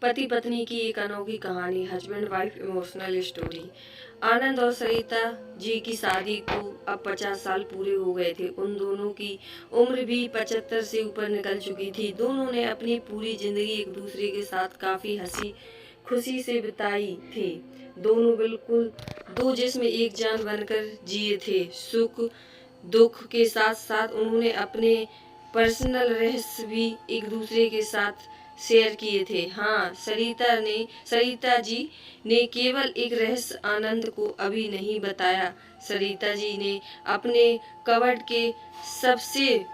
पति पत्नी की एक अनोखी कहानी, हस्बैंड वाइफ इमोशनल स्टोरी। आनंद और सरिता जी की शादी को अब 50 साल पूरे हो गए थे। उन दोनों की उम्र भी 75 से ऊपर निकल चुकी थी। दोनों ने अपनी पूरी जिंदगी एक दूसरे के साथ काफी हंसी खुशी से बिताई थी। दोनों बिल्कुल दो जिस्म एक जान बनकर जिए थे। सुख दुख के साथ साथ उन्होंने अपने पर्सनल रहस्य भी एक दूसरे के साथ शेयर किए थे। हाँ, सरिता जी ने केवल एक रहस्य आनंद को अभी नहीं बताया। सरिता जी ने अपने कबर्ड के सबसे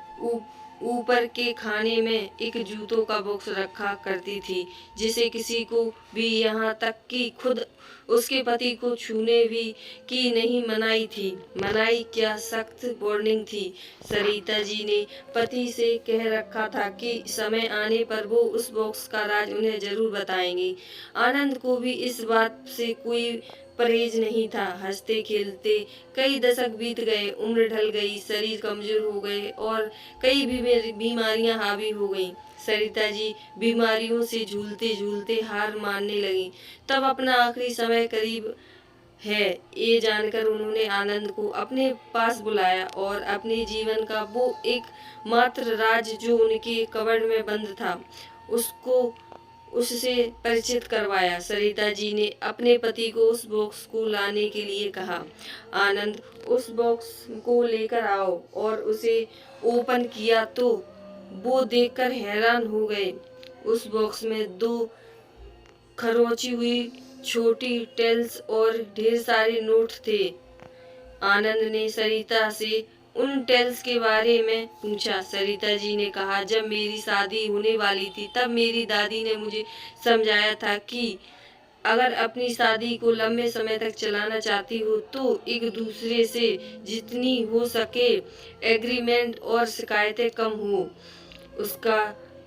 ऊपर के खाने में एक जूतों का बॉक्स रखा करती थी, जिसे किसी को भी, यहाँ तक कि खुद उसके पति को छूने भी की नहीं मनाई थी। मनाई क्या, सख्त वार्निंग थी। सरिता जी ने पति से कह रखा था कि समय आने पर वो उस बॉक्स का राज उन्हें जरूर बताएंगी। आनंद को भी इस बात से कोई परहेज नहीं था। हंसते खेलते कई दशक बीत गए, उम्र ढल गई, शरीर कमजोर हो गए और कई बीमारियां हावी हो गईं। सरिता जी बीमारियों से झूलते झूलते हार मानने लगी। तब अपना आखिरी समय करीब है ये जानकर उन्होंने आनंद को अपने पास बुलाया और अपने जीवन का वो एक मात्र राज जो उनके कबर्ड में बंद था उसको उससे परिचित करवाया। सरिता जी ने अपने पति को उस बॉक्स को लाने के लिए कहा। आनंद उस बॉक्स को लेकर आओ, और उसे ओपन किया तो वो देखकर हैरान हो गए। उस बॉक्स में दो खरोची हुई छोटी टेल्स और ढेर सारे नोट थे। आनंद ने सरिता से उन टेल्स के बारे में पूछा। सरिता जी ने कहा, जब मेरी शादी होने वाली थी तब मेरी दादी ने मुझे समझाया था कि अगर अपनी शादी को लंबे समय तक चलाना चाहती हो तो एक दूसरे से जितनी हो सके एग्रीमेंट और शिकायतें कम हो उसका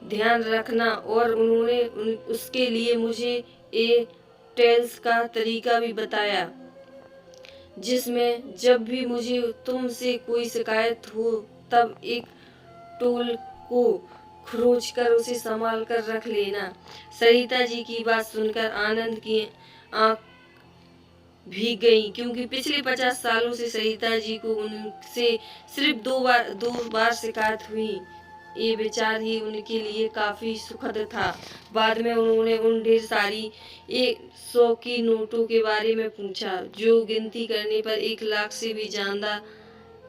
ध्यान रखना। और उन्होंने उसके लिए मुझे ए टेल्स का तरीका भी बताया, जिसमें जब भी मुझे तुमसे कोई शिकायत हो तब एक टोल को खरोच कर उसे संभाल कर रख लेना। सरिता जी की बात सुनकर आनंद की आंख भीग गई, क्योंकि पिछले 50 सालों से सरिता जी को उनसे सिर्फ दो बार शिकायत हुई। ये विचार ही उनके लिए काफी सुखद था। बाद में उन्होंने उन ढेर सारी 100 की नोटों के बारे में पूछा, जो गिनती करने पर 1 लाख से भी ज्यादा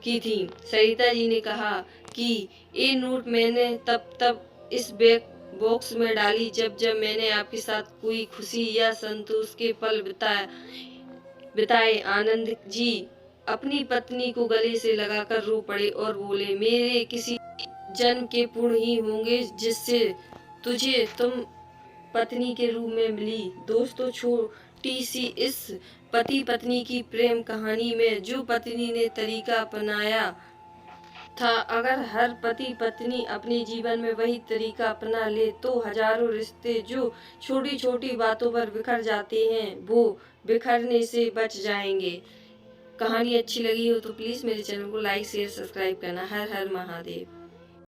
की थी। सरिता जी ने कहा कि ये नोट मैंने तब इस बैग बॉक्स में डाली जब मैंने आपके साथ कोई खुशी या संतोष के पल बिताए। आनंद जी अपनी पत्नी को गले से लगाकर रो पड़े और बोले, मेरे किसी जन्म के पुण्य ही होंगे जिससे तुझे तुम पत्नी के रूप में मिली। दोस्तों, छोटी सी इस पति पत्नी की प्रेम कहानी में जो पत्नी ने तरीका अपनाया था, अगर हर पति पत्नी अपने जीवन में वही तरीका अपना ले तो हजारों रिश्ते जो छोटी छोटी बातों पर बिखर जाते हैं वो बिखरने से बच जाएंगे। कहानी अच्छी लगी हो तो प्लीज मेरे चैनल को लाइक शेयर सब्सक्राइब करना। हर हर महादेव।